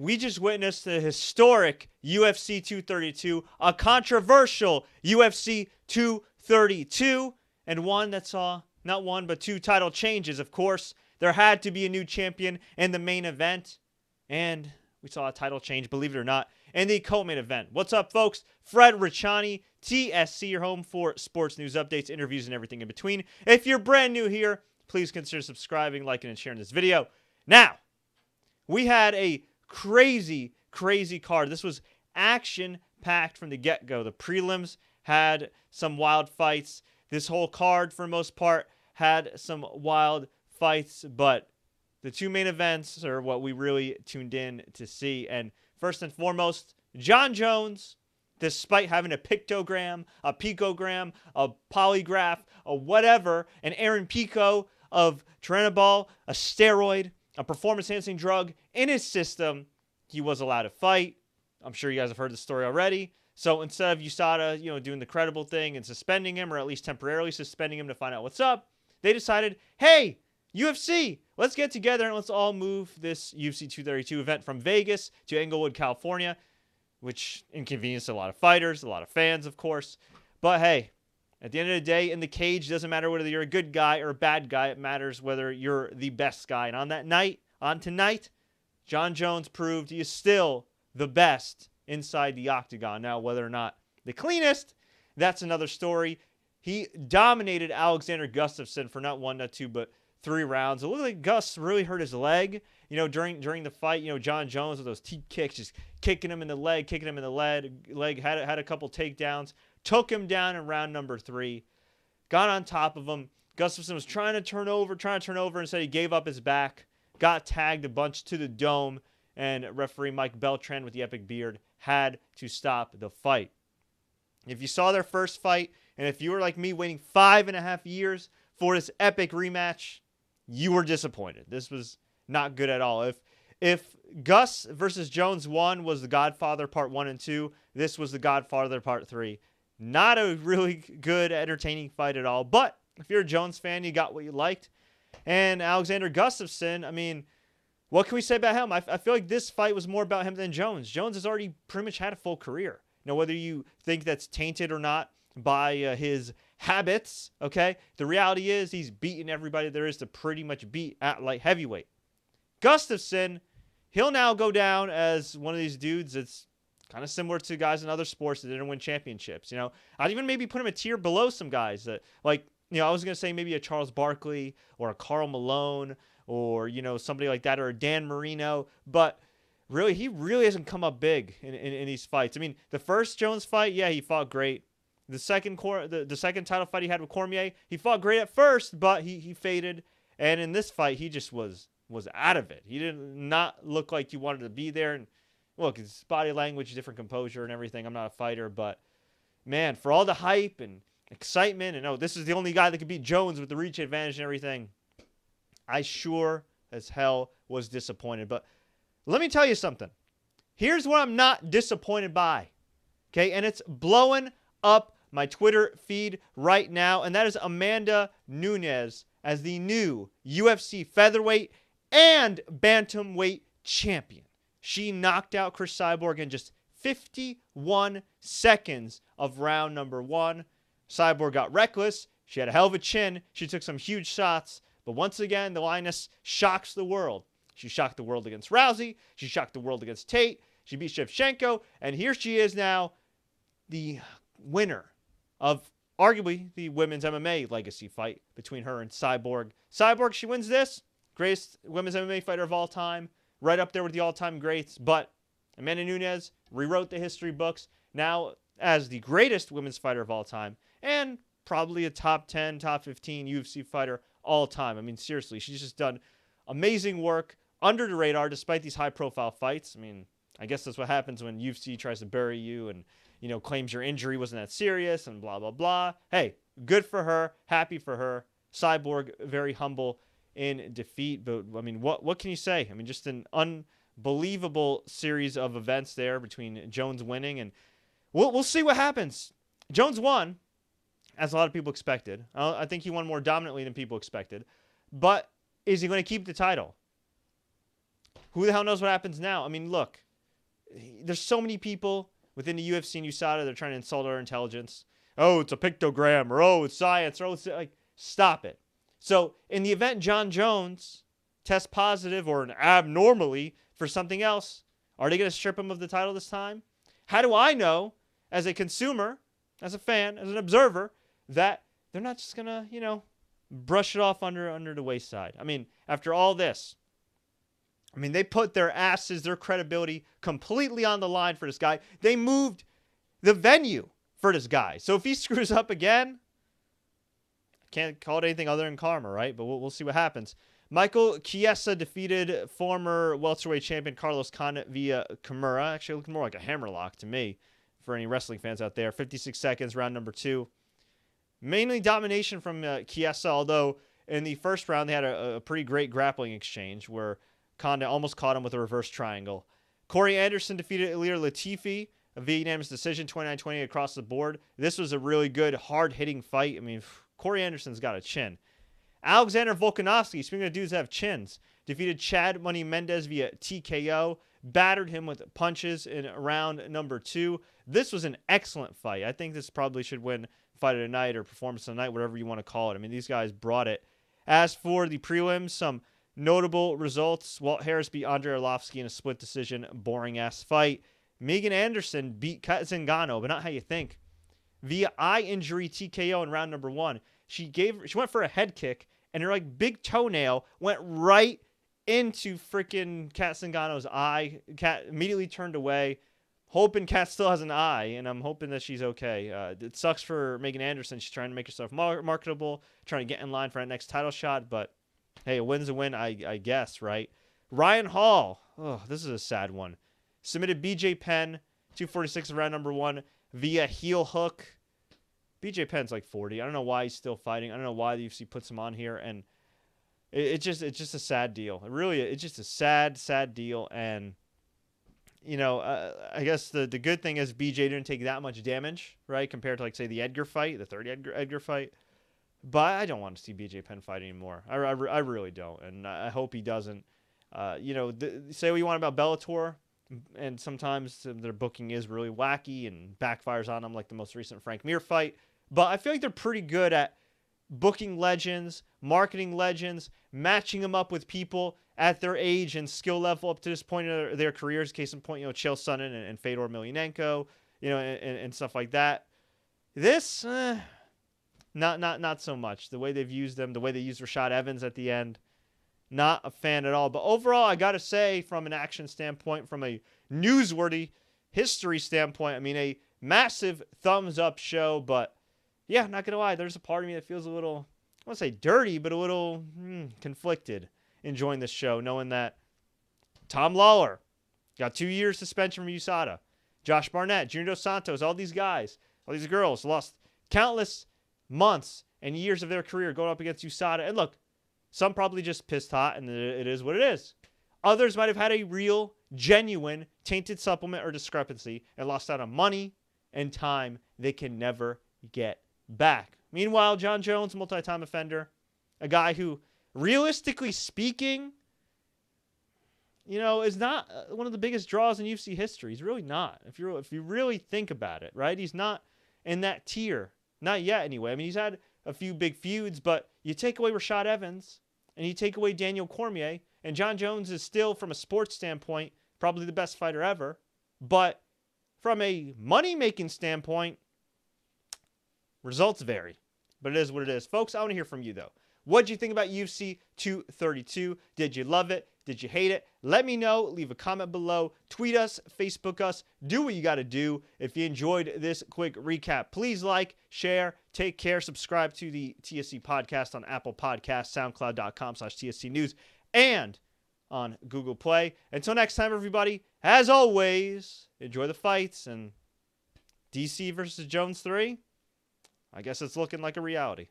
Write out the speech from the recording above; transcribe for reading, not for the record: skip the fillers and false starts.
we just witnessed the historic UFC 232, a controversial UFC 232, and one that saw not one but two title changes. Of course, there had to be a new champion in the main event, and we saw a title change, believe it or not, in the co-main event. What's up, folks? Fred Richani, TSC, your home for sports news updates, interviews, and everything in between. If you're brand new here, please consider subscribing, liking, and sharing this video. Now, we had a crazy card. This was action-packed from the get-go. The prelims had some wild fights. This whole card, for the most part, had some wild fights, but the two main events are what we really tuned in to see. And first and foremost, Jon Jones, despite having a pictogram, a picogram, a polygraph, a whatever, an Aaron Pico of Turinabol, a steroid, a performance-enhancing drug in his system, he was allowed to fight. I'm sure you guys have heard the story already. So instead of USADA, doing the credible thing and suspending him, or at least temporarily suspending him to find out what's up, they decided, hey, UFC, let's get together and let's all move this UFC 232 event from Vegas to Inglewood, California, which inconvenienced a lot of fighters, a lot of fans, of course. But hey, at the end of the day, in the cage, it doesn't matter whether you're a good guy or a bad guy. It matters whether you're the best guy. And on tonight, Jon Jones proved he is still the best inside the octagon. Now, whether or not the cleanest, that's another story. He dominated Alexander Gustafsson for not one, not two, but 3 rounds. It looked like Gus really hurt his leg, during the fight. Jon Jones with those teep kicks, just kicking him in the leg, had a couple takedowns. Took him down in round number 3. Got on top of him. Gustafsson was trying to turn over. Instead, he gave up his back. Got tagged a bunch to the dome. And referee Mike Beltran with the epic beard had to stop the fight. If you saw their first fight, and if you were like me waiting 5.5 years for this epic rematch, you were disappointed. This was not good at all. If Gus versus Jones 1 was The Godfather Part 1 and 2, this was The Godfather Part 3. Not a really good, entertaining fight at all. But if you're a Jones fan, you got what you liked. And Alexander Gustafsson, what can we say about him? I feel like this fight was more about him than Jones. Jones has already pretty much had a full career. Whether you think that's tainted or not by his habits, okay? The reality is he's beaten everybody there is to pretty much beat at light heavyweight. Gustafsson, he'll now go down as one of these dudes that's kind of similar to guys in other sports that didn't win championships. I'd even maybe put him a tier below some guys that, I was going to say maybe a Charles Barkley or a Karl Malone or, somebody like that, or a Dan Marino. But really, he really hasn't come up big in these fights. The first Jones fight, yeah, he fought great. The second title fight he had with Cormier, he fought great at first, but he faded. And in this fight, he just was out of it. He did not look like he wanted to be there. And look, his body language, different composure and everything. I'm not a fighter, but man, for all the hype and excitement, and this is the only guy that could beat Jones with the reach advantage and everything, I sure as hell was disappointed. But let me tell you something. Here's what I'm not disappointed by. Okay, and it's blowing up my Twitter feed right now, and that is Amanda Nunes as the new UFC featherweight and bantamweight champion. She knocked out Cris Cyborg in just 51 seconds of round number 1. Cyborg got reckless. She had a hell of a chin. She took some huge shots. But once again, the Lioness shocks the world. She shocked the world against Rousey. She shocked the world against Tate. She beat Shevchenko. And here she is now, the winner of arguably the women's MMA legacy fight between her and Cyborg. Cyborg, she wins this. Greatest women's MMA fighter of all time. Right up there with the all-time greats. But Amanda Nunes rewrote the history books now as the greatest women's fighter of all time. And probably a top 10, top 15 UFC fighter all time. Seriously, she's just done amazing work under the radar despite these high-profile fights. I guess that's what happens when UFC tries to bury you and, claims your injury wasn't that serious and blah, blah, blah. Hey, good for her. Happy for her. Cyborg, very humble in defeat. But, what can you say? Just an unbelievable series of events there between Jones winning. And we'll see what happens. Jones won, as a lot of people expected. I think he won more dominantly than people expected. But is he going to keep the title? Who the hell knows what happens now? I mean, look, there's so many people within the UFC and USADA that are trying to insult our intelligence. Oh, it's a pictogram, or oh, it's science, or oh, it's like, stop it. So in the event Jon Jones tests positive or an abnormally for something else, are they going to strip him of the title this time? How do I know, as a consumer, as a fan, as an observer, that they're not just going to, brush it off under the wayside? I mean, after all this, they put their asses, their credibility completely on the line for this guy. They moved the venue for this guy. So if he screws up again, I can't call it anything other than karma, right? But we'll see what happens. Michael Chiesa defeated former welterweight champion Carlos Condit via Kimura. Actually, looking more like a hammerlock to me for any wrestling fans out there. 56 seconds, round number 2. Mainly domination from Chiesa, although in the first round they had a pretty great grappling exchange where Condit almost caught him with a reverse triangle. Corey Anderson defeated Ilir Latifi via unanimous decision, 29-20 across the board. This was a really good, hard-hitting fight. I mean, Corey Anderson's got a chin. Alexander Volkanovski, speaking of dudes that have chins, defeated Chad Money Mendez via TKO, battered him with punches in round number 2. This was an excellent fight. I think this probably should win Fight of the Night or Performance of the Night, whatever you want to call it. I mean, these guys brought it. As for the prelims, some notable results. Walt Harris beat Andrei Arlovsky in a split decision, boring-ass fight. Megan Anderson beat Kat Zingano, but not how you think. Via eye injury TKO in round number 1. She went for a head kick, and her big toenail went right into freaking Kat Zingano's eye. Kat immediately turned away, hoping Kat still has an eye, and I'm hoping that she's okay. It sucks for Megan Anderson. She's trying to make herself marketable, trying to get in line for that next title shot, but hey, a win's a win, I guess, right? Ryan Hall, this is a sad one. Submitted BJ Penn, 246 in round number 1, via heel hook. BJ Penn's 40. I don't know why he's still fighting. I don't know why the UFC puts him on here, and it's just a sad deal. It's just a sad deal, and I guess the good thing is BJ didn't take that much damage, right, compared to say the Edgar fight, the third Edgar fight. But I don't want to see BJ Penn fight anymore. I really don't, and I hope he doesn't. Say what you want about Bellator, and sometimes their booking is really wacky and backfires on them, like the most recent Frank Mir fight. But I feel like they're pretty good at booking legends, marketing legends, matching them up with people at their age and skill level up to this point in their careers. Case in point, Chael Sonnen and Fedor Emelianenko, and stuff like that. This, not so much. The way they've used them, the way they used Rashad Evans at the end, not a fan at all. But overall, I got to say, from an action standpoint, from a newsworthy history standpoint, a massive thumbs up show. But yeah, not going to lie, there's a part of me that feels a little, I won't say dirty, but a little conflicted enjoying this show, knowing that Tom Lawler got 2 years suspension from USADA. Josh Barnett, Junior Dos Santos, all these guys, all these girls lost countless months and years of their career going up against USADA. And look, some probably just pissed hot, and it is what it is. Others might have had a real, genuine, tainted supplement or discrepancy and lost out on money and time they can never get back. Meanwhile, Jon Jones, multi-time offender, a guy who, realistically speaking, is not one of the biggest draws in UFC history. He's really not. If you really think about it, right? He's not in that tier. Not yet, anyway. He's had a few big feuds, but you take away Rashad Evans and you take away Daniel Cormier, and Jon Jones is still, from a sports standpoint, probably the best fighter ever. But from a money-making standpoint, results vary. But it is what it is. Folks, I want to hear from you, though. What did you think about UFC 232? Did you love it? Did you hate it? Let me know. Leave a comment below. Tweet us, Facebook us. Do what you got to do. If you enjoyed this quick recap, please like, share, take care, subscribe to the TSC podcast on Apple Podcasts, SoundCloud.com/TSC News, and on Google Play. Until next time, everybody, as always, enjoy the fights. And DC versus Jones 3, I guess it's looking like a reality.